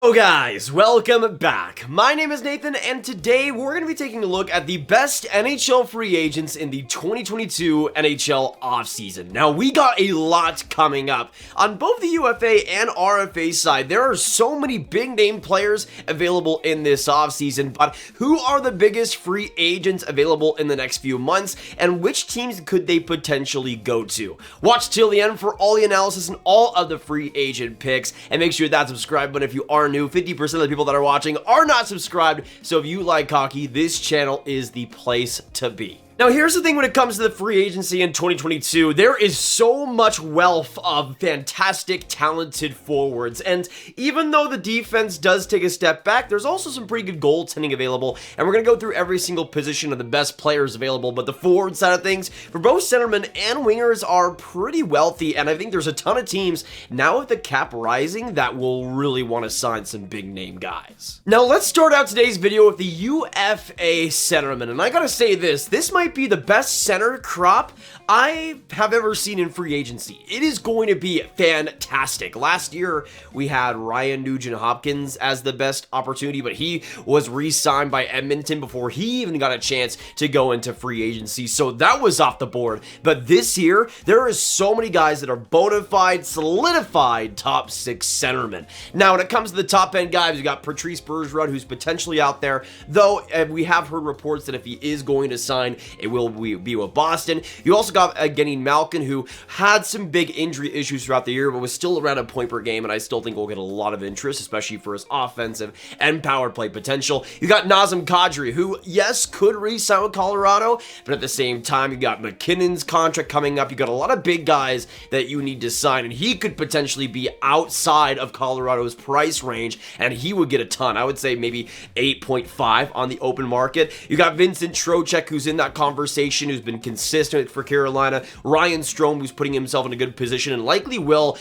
Hello guys, welcome back. My name is Nathan and today we're going to be taking a look at the best NHL free agents in the 2022 NHL offseason. Now we got a lot coming up. On both the UFA and RFA side, there are so many big name players available in this offseason, but who are the biggest free agents available in the next few months and which teams could they potentially go to? Watch till the end for all the analysis and all of the free agent picks, and make sure that subscribe button if you are new. 50% of the people that are watching are not subscribed, so if you like hockey, this channel is the place to be. Now, here's the thing when it comes to the free agency in 2022, there is so much wealth of fantastic, talented forwards, and even though the defense does take a step back, there's also some pretty good goaltending available, and we're going to go through every single position of the best players available, but the forward side of things, for both centermen and wingers, are pretty wealthy, and I think there's a ton of teams, now with the cap rising, that will really want to sign some big-name guys. Now, let's start out today's video with the UFA centerman, and I gotta say this might be the best center crop I have ever seen in free agency. It is going to be fantastic. Last year, we had Ryan Nugent-Hopkins as the best opportunity, but he was re-signed by Edmonton before he even got a chance to go into free agency, so that was off the board. But this year, there is so many guys that are bona fide, solidified top six centermen. Now, when it comes to the top end guys, you got Patrice Bergeron, who's potentially out there, though we have heard reports that if he is going to sign, it will be with Boston. You also got Evgeny Malkin, who had some big injury issues throughout the year, but was still around a point per game, and I still think will get a lot of interest, especially for his offensive and power play potential. You got Nazem Kadri, who, yes, could re-sign with Colorado, but at the same time, you got McKinnon's contract coming up. You got a lot of big guys that you need to sign, and he could potentially be outside of Colorado's price range, and he would get a ton. I would say maybe 8.5 on the open market. You got Vincent Trocheck, who's in that conversation, who's been consistent for Carolina. Ryan Strome, who's putting himself in a good position and likely will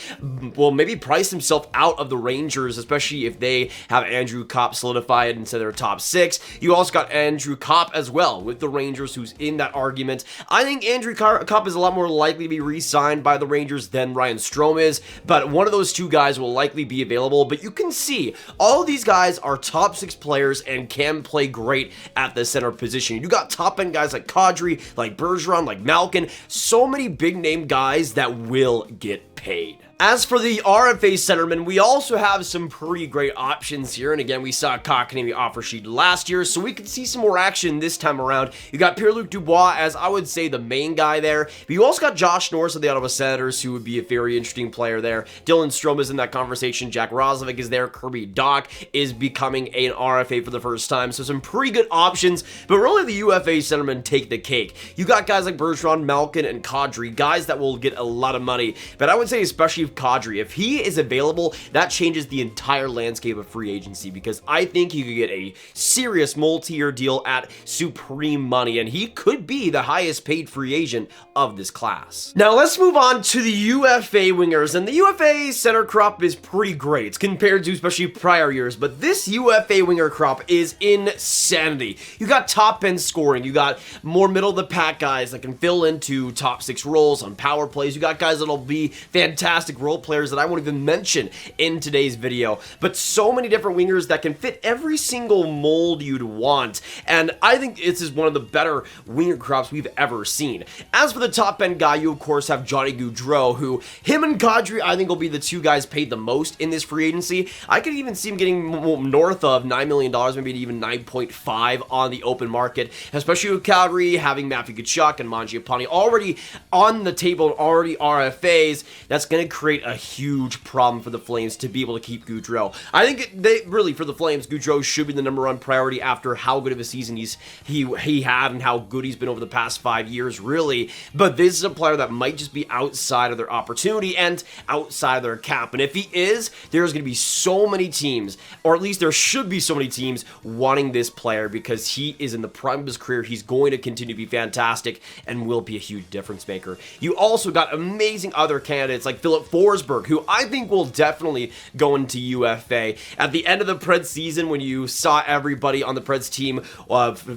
maybe price himself out of the Rangers, especially if they have Andrew Copp solidified into their top six. You also got Andrew Copp as well with the Rangers, who's in that argument. I think Andrew Copp is a lot more likely to be re-signed by the Rangers than Ryan Strome is, but one of those two guys will likely be available. But you can see all of these guys are top six players and can play great at the center position. You got top end guys like Kadri, like Bergeron, like Malkin, so many big name guys that will get paid. As for the RFA centerman, we also have some pretty great options here, and again, we saw Kotkaniemi offer sheet last year, so we could see some more action this time around. You got Pierre-Luc Dubois as, I would say, the main guy there, but you also got Josh Norris of the Ottawa Senators, who would be a very interesting player there. Dylan Strome is in that conversation, Jack Roslovic is there, Kirby Dach is becoming an RFA for the first time, so some pretty good options, but really the UFA centermen take the cake. You got guys like Bergeron, Malkin, and Kadri, guys that will get a lot of money, but I would say especially Kadri, if he is available, that changes the entire landscape of free agency, because I think you could get a serious multi-year deal at supreme money, and he could be the highest paid free agent of this class. Now let's move on to the UFA wingers, and the UFA center crop is pretty great compared to especially prior years, but this UFA winger crop is insanity. You got top end scoring, you got more middle of the pack guys that can fill into top six roles on power plays, you got guys that'll be fantastic role players that I won't even mention in today's video, but so many different wingers that can fit every single mold you'd want, and I think this is one of the better winger crops we've ever seen. As for the top end guy, you of course have Johnny Gaudreau, who him and Kadri I think will be the two guys paid the most in this free agency. I could even see him getting north of $9 million, maybe even 9.5 on the open market, especially with Calgary having Matthew Tkachuk and Mangiapane already on the table, already RFAs. That's going to create a huge problem for the Flames to be able to keep Gaudreau. I think for the Flames, Gaudreau should be the #1 priority after how good of a season he had and how good he's been over the past 5 years, really. But this is a player that might just be outside of their opportunity and outside of their cap. And if he is, there's going to be so many teams, or at least there should be so many teams wanting this player because he is in the prime of his career. He's going to continue to be fantastic and will be a huge difference maker. You also got amazing other candidates like Philip Forsberg, who I think will definitely go into UFA. At the end of the Preds season, when you saw everybody on the Preds team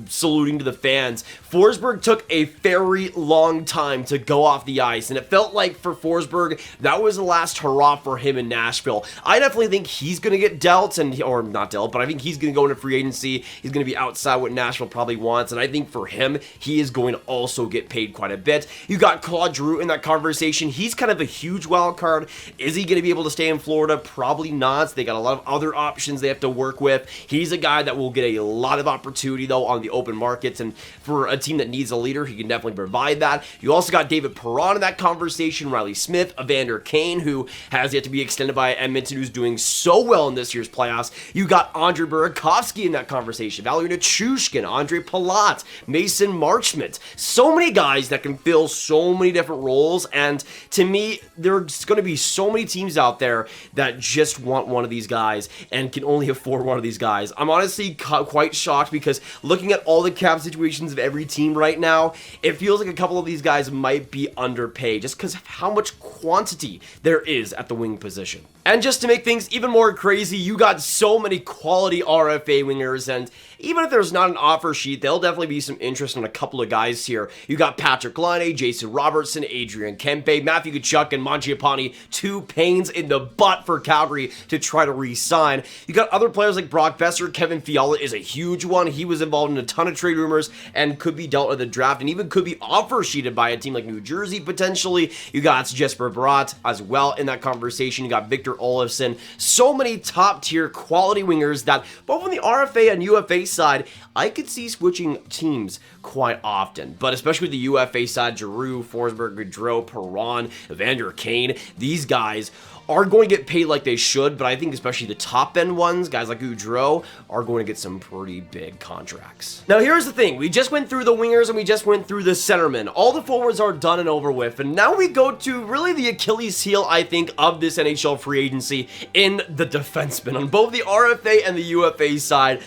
saluting to the fans, Forsberg took a very long time to go off the ice, and it felt like for Forsberg, that was the last hurrah for him in Nashville. I definitely think he's going to get dealt, or not dealt, but I think he's going to go into free agency. He's going to be outside what Nashville probably wants, and I think for him, he is going to also get paid quite a bit. You got Claude Giroux in that conversation. He's kind of a huge wild card. Is he going to be able to stay in Florida? Probably not. They got a lot of other options they have to work with. He's a guy that will get a lot of opportunity, though, on the open markets, and for a team that needs a leader, he can definitely provide that. You also got David Perron in that conversation, Riley Smith, Evander Kane, who has yet to be extended by Edmonton, who's doing so well in this year's playoffs. You got Andre Burakovsky in that conversation, Valery Nichushkin, Andre Palat, Mason Marchment. So many guys that can fill so many different roles, and to me, there's going to be so many teams out there that just want one of these guys and can only afford one of these guys. I'm honestly quite shocked because looking at all the cap situations of every team right now, it feels like a couple of these guys might be underpaid just because of how much quantity there is at the wing position. And just to make things even more crazy, you got so many quality RFA wingers, and even if there's not an offer sheet, there'll definitely be some interest in a couple of guys here. You got Patrick Laine, Jason Robertson, Adrian Kempe, Matthew Tkachuk, and Mangiapane, 2 pains in the butt for Calgary to try to re-sign. You got other players like Brock Besser. Kevin Fiala is a huge one. He was involved in a ton of trade rumors and could be dealt at the draft and even could be offer sheeted by a team like New Jersey potentially. You got Jesper Bratt as well in that conversation. You got Victor Olofsson. So many top tier quality wingers that both on the RFA and UFA side, I could see switching teams quite often. But especially with the UFA side, Giroux, Forsberg, Gaudreau, Perron, Evander Kane, these guys are going to get paid like they should, but I think especially the top end ones, guys like Gaudreau, are going to get some pretty big contracts. Now here's the thing, we just went through the wingers and we just went through the centermen. All the forwards are done and over with, and now we go to really the Achilles heel, I think, of this NHL free agency in the defensemen. On both the RFA and the UFA side,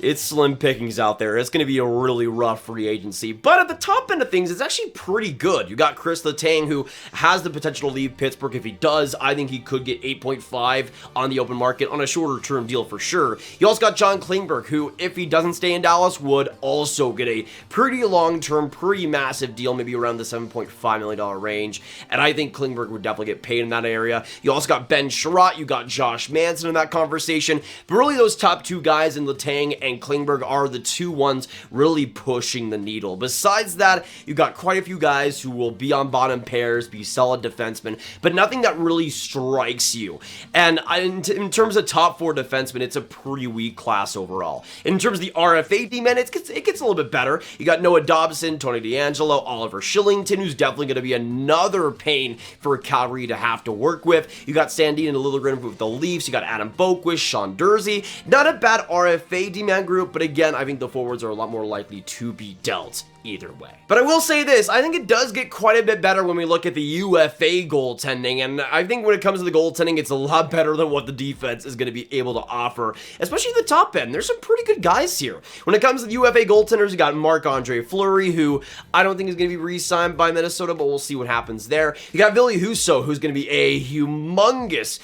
it's slim pickings out there. It's going to be a really rough free agency. But at the top end of things, it's actually pretty good. You got Chris Letang, who has the potential to leave Pittsburgh. If he does, I think he could get 8.5 on the open market on a shorter term deal for sure. You also got John Klingberg, who, if he doesn't stay in Dallas, would also get a pretty long-term, pretty massive deal, maybe around the $7.5 million range. And I think Klingberg would definitely get paid in that area. You also got Ben Sherratt. You got Josh Manson in that conversation. But really, those top two guys in Letang and Klingberg are the two ones really pushing the needle. Besides that, you got quite a few guys who will be on bottom pairs, be solid defensemen, but nothing that really strikes you. And in terms of top 4 defensemen, it's a pretty weak class overall. In terms of the RFA team, man, it gets a little bit better. You got Noah Dobson, Tony DeAngelo, Oliver Shillington, who's definitely going to be another pain for Calgary to have to work with. You got Sandin and Liljegren with the Leafs. You got Adam Boquist, Sean Dursey. Not a bad RFA D-man group, but again, I think the forwards are a lot more likely to be dealt either way. But I will say this, I think it does get quite a bit better when we look at the UFA goaltending, and I think when it comes to the goaltending, it's a lot better than what the defense is going to be able to offer, especially the top end. There's some pretty good guys here. When it comes to the UFA goaltenders, you got Marc-Andre Fleury, who I don't think is going to be re-signed by Minnesota, but we'll see what happens there. You got Ville Husso, who's going to be a humongous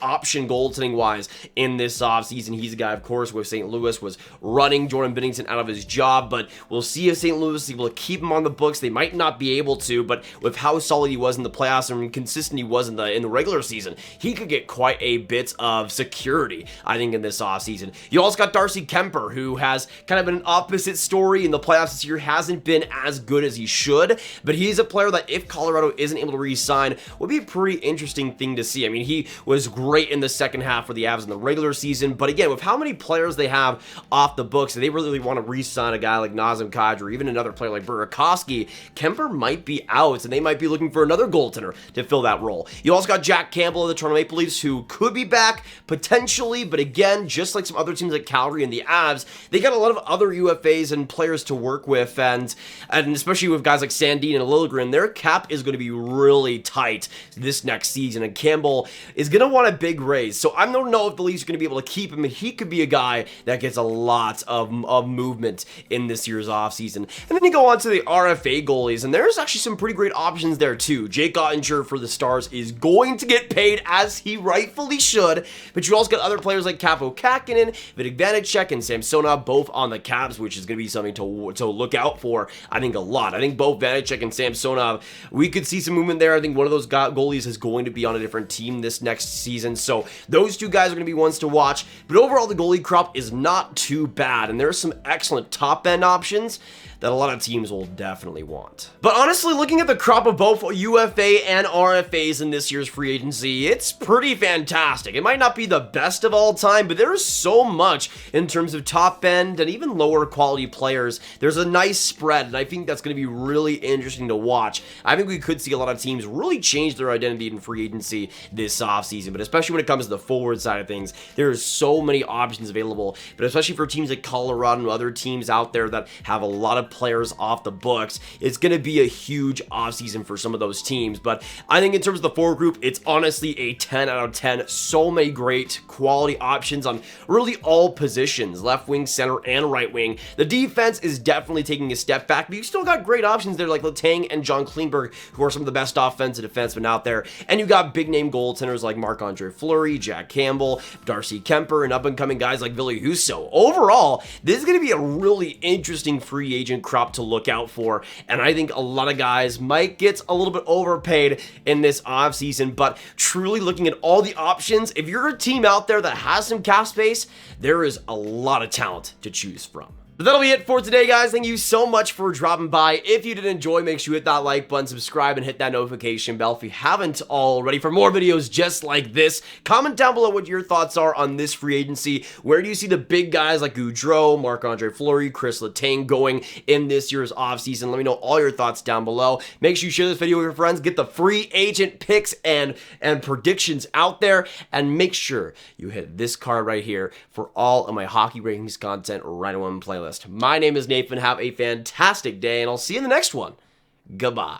option goaltending-wise in this offseason. He's a guy, of course, with St. Louis, was running Jordan Binnington out of his job, but we'll see if St. Louis is able to keep him on the books. They might not be able to, but with how solid he was in the playoffs and consistent he was in the regular season, he could get quite a bit of security, I think, in this offseason. You also got Darcy Kemper, who has kind of an opposite story in the playoffs this year, hasn't been as good as he should, but he's a player that if Colorado isn't able to re-sign, would be a pretty interesting thing to see. I mean, he was great in the second half for the Avs in the regular season, but again, with how many players they have off the books, they really want to re-sign a guy like Nazem Kadri, or even another player like Burakovsky, Kemper might be out, and they might be looking for another goaltender to fill that role. You also got Jack Campbell of the Toronto Maple Leafs, who could be back, potentially, but again, just like some other teams like Calgary and the Avs, they got a lot of other UFAs and players to work with, and especially with guys like Sandin and Liljegren, their cap is going to be really tight this next season, and Campbell is going to want a big raise, so I don't know if the Leafs are going to be able to keep him. He could be a guy that gets a lot of movement in this year's offseason. offseason. And then you go on to the RFA goalies, and there's actually some pretty great options there too. Jake Ottinger for the Stars is going to get paid as he rightfully should, but you also got other players like Kaapo Kähkönen, Vitek Vanecek, and Samsonov both on the Caps, which is going to be something to look out for, I think, a lot. I think both Vanecek and Samsonov, we could see some movement there. I think one of those goalies is going to be on a different team this next season, so those two guys are going to be ones to watch. But overall, the goalie crop is not too bad, and there are some excellent top-end options that a lot of teams will definitely want. But honestly, looking at the crop of both UFA and RFAs in this year's free agency, it's pretty fantastic. It might not be the best of all time, but there is so much in terms of top end and even lower quality players. There's a nice spread, and I think that's going to be really interesting to watch. I think we could see a lot of teams really change their identity in free agency this offseason, but especially when it comes to the forward side of things, there's so many options available, but especially for teams like Colorado and other teams out there that have a lot of players off the books, it's going to be a huge offseason for some of those teams. But I think in terms of the forward group, it's honestly a 10 out of 10. So many great quality options on really all positions, left wing, center, and right wing. The defense is definitely taking a step back, but you still got great options there like Letang and John Klingberg, who are some of the best offensive defensemen out there. And you got big name goaltenders like Marc-Andre Fleury, Jack Campbell, Darcy Kemper, and up-and-coming guys like Ville Husso. Overall, this is going to be a really interesting free agent crop to look out for, and I think a lot of guys might get a little bit overpaid in this offseason, but truly looking at all the options, if you're a team out there that has some cap space, there is a lot of talent to choose from. But that'll be it for today, guys. Thank you so much for dropping by. If you did enjoy, make sure you hit that like button, subscribe, and hit that notification bell if you haven't already. For more videos just like this, comment down below what your thoughts are on this free agency. Where do you see the big guys like Gaudreau, Marc-Andre Fleury, Chris Letang going in this year's offseason? Let me know all your thoughts down below. Make sure you share this video with your friends. Get the free agent picks and predictions out there. And make sure you hit this card right here for all of my hockey rankings content right on one playlist. My name is Nathan. Have a fantastic day, and I'll see you in the next one. Goodbye.